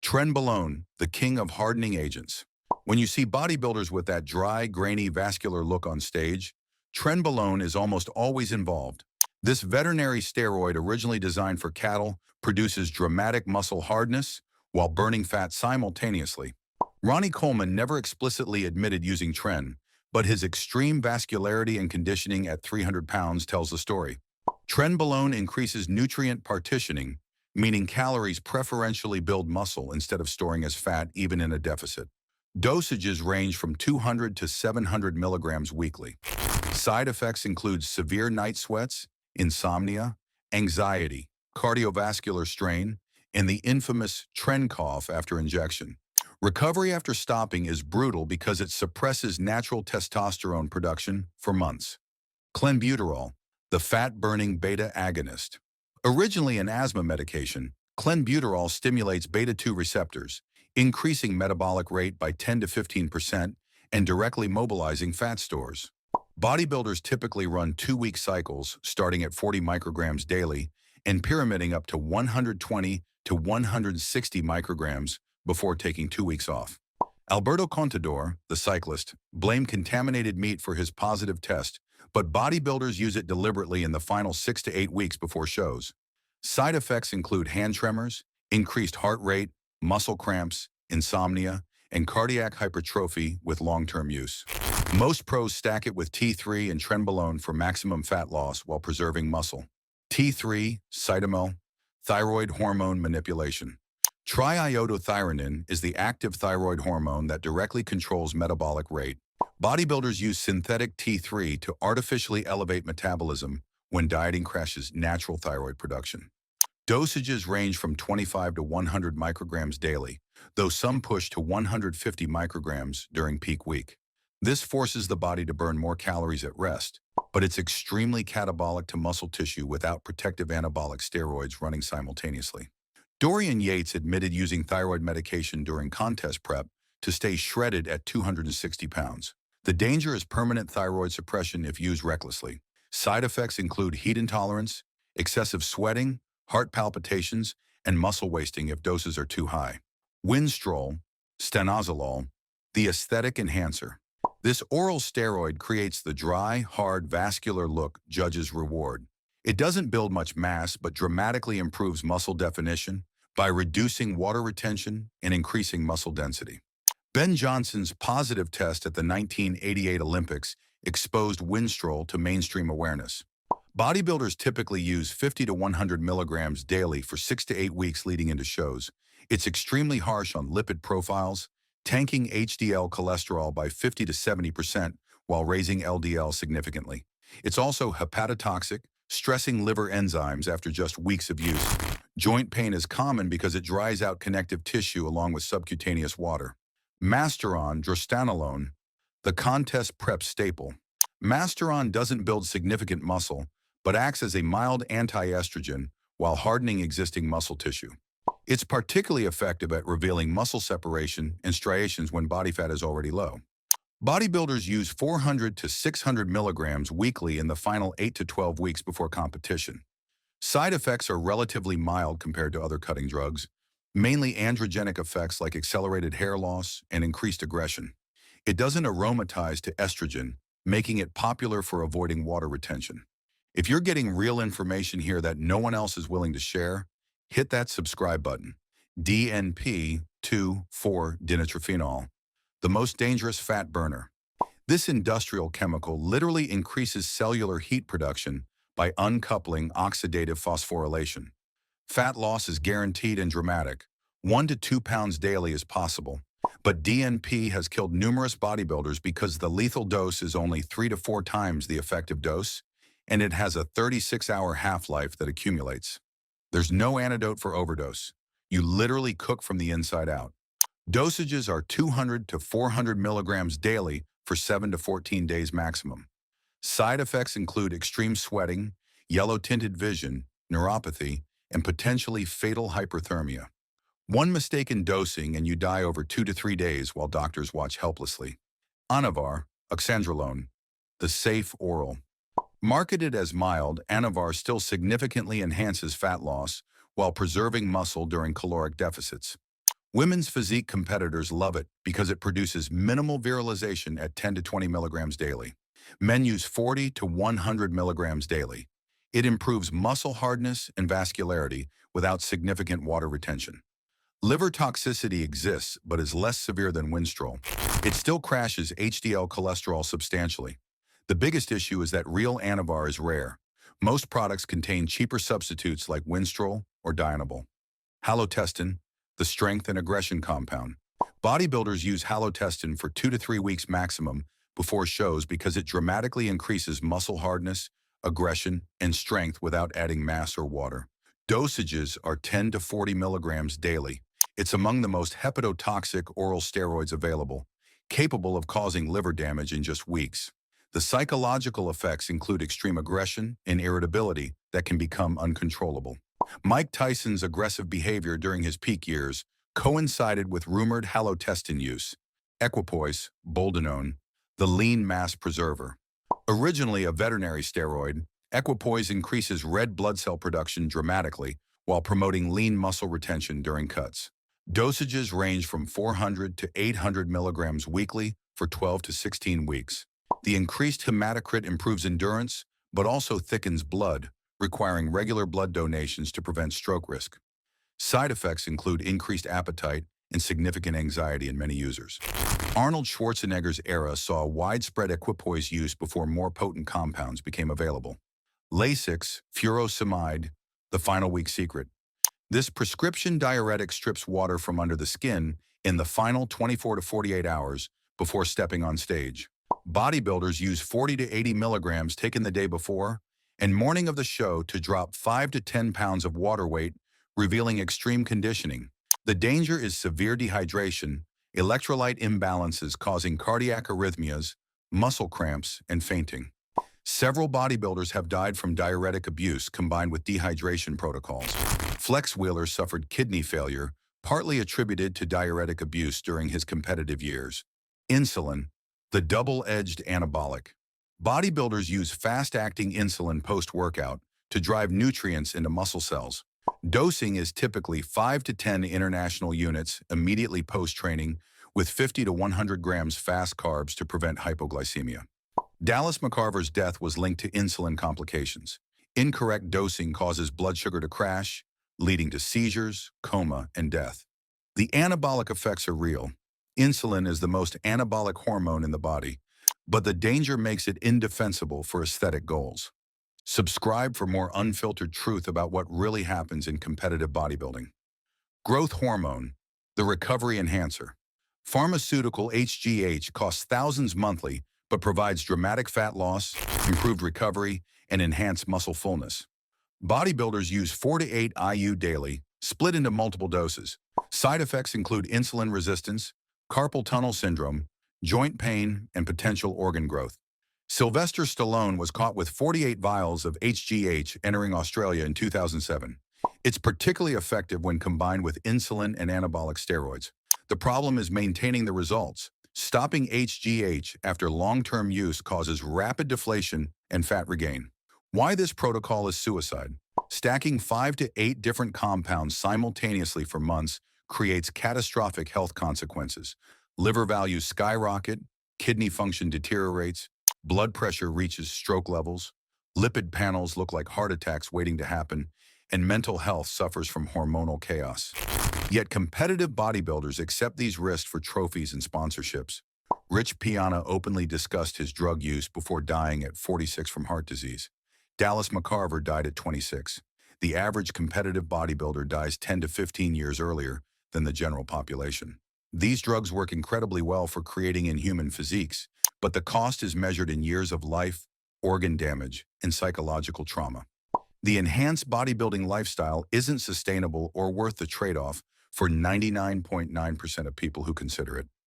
Trenbolone, the king of hardening agents. When you see bodybuilders with that dry, grainy, vascular look on stage, Trenbolone is almost always involved. This veterinary steroid, originally designed for cattle, produces dramatic muscle hardness while burning fat simultaneously. Ronnie Coleman never explicitly admitted using Tren, but his extreme vascularity and conditioning at 300 pounds tells the story. Trenbolone increases nutrient partitioning, meaning calories preferentially build muscle instead of storing as fat even in a deficit. Dosages range from 200 to 700 milligrams weekly. Side effects include severe night sweats, insomnia, anxiety, cardiovascular strain, and the infamous tren cough after injection. Recovery after stopping is brutal because it suppresses natural testosterone production for months. Clenbuterol, the fat-burning beta agonist. Originally an asthma medication, Clenbuterol stimulates beta-2 receptors, increasing metabolic rate by 10 to 15% and directly mobilizing fat stores. Bodybuilders typically run 2-week cycles starting at 40 micrograms daily and pyramiding up to 120 to 160 micrograms before taking 2 weeks off. Alberto Contador, the cyclist, blamed contaminated meat for his positive test, but bodybuilders use it deliberately in the final 6 to 8 weeks before shows. Side effects include hand tremors, increased heart rate, muscle cramps, insomnia, and cardiac hypertrophy with long-term use. Most pros stack it with T3 and Trenbolone for maximum fat loss while preserving muscle. T3, cytomel, thyroid hormone manipulation. Triiodothyronine is the active thyroid hormone that directly controls metabolic rate. Bodybuilders use synthetic T3 to artificially elevate metabolism when dieting crashes natural thyroid production. Dosages range from 25 to 100 micrograms daily, though some push to 150 micrograms during peak week. This forces the body to burn more calories at rest, but it's extremely catabolic to muscle tissue without protective anabolic steroids running simultaneously. Dorian Yates admitted using thyroid medication during contest prep to stay shredded at 260 pounds. The danger is permanent thyroid suppression if used recklessly. Side effects include heat intolerance, excessive sweating, heart palpitations, and muscle wasting if doses are too high. Winstrol, stanozolol, the aesthetic enhancer. This oral steroid creates the dry, hard, vascular look judges reward. It doesn't build much mass, but dramatically improves muscle definition by reducing water retention and increasing muscle density. Ben Johnson's positive test at the 1988 Olympics exposed Winstrol to mainstream awareness. Bodybuilders typically use 50 to 100 milligrams daily for 6 to 8 weeks leading into shows. It's extremely harsh on lipid profiles, tanking HDL cholesterol by 50 to 70% while raising LDL significantly. It's also hepatotoxic, stressing liver enzymes after just weeks of use. Joint pain is common because it dries out connective tissue along with subcutaneous water. Masteron drostanolone, the contest prep staple. Masteron doesn't build significant muscle, but acts as a mild anti-estrogen while hardening existing muscle tissue. It's particularly effective at revealing muscle separation and striations when body fat is already low. Bodybuilders use 400 to 600 milligrams weekly in the final 8 to 12 weeks before competition. Side effects are relatively mild compared to other cutting drugs, mainly androgenic effects like accelerated hair loss and increased aggression. It doesn't aromatize to estrogen, making it popular for avoiding water retention. If you're getting real information here that no one else is willing to share, hit that subscribe button. DNP2,4-dinitrophenol, the most dangerous fat burner. This industrial chemical literally increases cellular heat production by uncoupling oxidative phosphorylation. Fat loss is guaranteed and dramatic. 1 to 2 pounds daily is possible. But DNP has killed numerous bodybuilders because the lethal dose is only 3 to 4 times the effective dose, and it has a 36-hour half-life that accumulates. There's no antidote for overdose. You literally cook from the inside out. Dosages are 200 to 400 milligrams daily for 7 to 14 days maximum. Side effects include extreme sweating, yellow-tinted vision, neuropathy, and potentially fatal hyperthermia. One mistaken dosing and you die over 2 to 3 days while doctors watch helplessly. Anavar, oxandrolone, the safe oral. Marketed as mild, Anavar still significantly enhances fat loss while preserving muscle during caloric deficits. Women's physique competitors love it because it produces minimal virilization at 10 to 20 milligrams daily. Men use 40 to 100 milligrams daily. It improves muscle hardness and vascularity without significant water retention. Liver toxicity exists, but is less severe than Winstrol. It still crashes HDL cholesterol substantially. The biggest issue is that real Anavar is rare. Most products contain cheaper substitutes like Winstrol or Dianabol. Halotestin, the strength and aggression compound. Bodybuilders use halotestin for 2 to 3 weeks maximum before shows because it dramatically increases muscle hardness, aggression, and strength without adding mass or water. Dosages are 10 to 40 milligrams daily. It's among the most hepatotoxic oral steroids available, capable of causing liver damage in just weeks. The psychological effects include extreme aggression and irritability that can become uncontrollable. Mike Tyson's aggressive behavior during his peak years coincided with rumored halotestin use. Equipoise, boldenone, the lean mass preserver. Originally a veterinary steroid, Equipoise increases red blood cell production dramatically while promoting lean muscle retention during cuts. Dosages range from 400 to 800 milligrams weekly for 12 to 16 weeks. The increased hematocrit improves endurance, but also thickens blood, requiring regular blood donations to prevent stroke risk. Side effects include increased appetite and significant anxiety in many users. Arnold Schwarzenegger's era saw widespread equipoise use before more potent compounds became available. Lasix, furosemide, the final week secret. This prescription diuretic strips water from under the skin in the final 24 to 48 hours before stepping on stage. Bodybuilders use 40 to 80 milligrams taken the day before and morning of the show to drop 5 to 10 pounds of water weight, revealing extreme conditioning. The danger is severe dehydration, electrolyte imbalances causing cardiac arrhythmias, muscle cramps, and fainting. Several bodybuilders have died from diuretic abuse combined with dehydration protocols. Flex Wheeler suffered kidney failure, partly attributed to diuretic abuse during his competitive years. Insulin, the double-edged anabolic. Bodybuilders use fast-acting insulin post-workout to drive nutrients into muscle cells. Dosing is typically 5 to 10 international units immediately post-training with 50 to 100 grams fast carbs to prevent hypoglycemia. Dallas McCarver's death was linked to insulin complications. Incorrect dosing causes blood sugar to crash, leading to seizures, coma, and death. The anabolic effects are real. Insulin is the most anabolic hormone in the body, but the danger makes it indefensible for aesthetic goals. Subscribe for more unfiltered truth about what really happens in competitive bodybuilding. Growth hormone, the recovery enhancer. Pharmaceutical HGH costs thousands monthly, but provides dramatic fat loss, improved recovery, and enhanced muscle fullness. Bodybuilders use 4 to 8 IU daily, split into multiple doses. Side effects include insulin resistance, carpal tunnel syndrome, joint pain, and potential organ growth. Sylvester Stallone was caught with 48 vials of HGH entering Australia in 2007. It's particularly effective when combined with insulin and anabolic steroids. The problem is maintaining the results. Stopping HGH after long-term use causes rapid deflation and fat regain. Why this protocol is suicide? Stacking 5 to 8 different compounds simultaneously for months creates catastrophic health consequences. Liver values skyrocket, kidney function deteriorates, blood pressure reaches stroke levels, lipid panels look like heart attacks waiting to happen, and mental health suffers from hormonal chaos. Yet competitive bodybuilders accept these risks for trophies and sponsorships. Rich Piana openly discussed his drug use before dying at 46 from heart disease. Dallas McCarver died at 26. The average competitive bodybuilder dies 10 to 15 years earlier than the general population. These drugs work incredibly well for creating inhuman physiques, but the cost is measured in years of life, organ damage, and psychological trauma. The enhanced bodybuilding lifestyle isn't sustainable or worth the trade-off for 99.9% of people who consider it.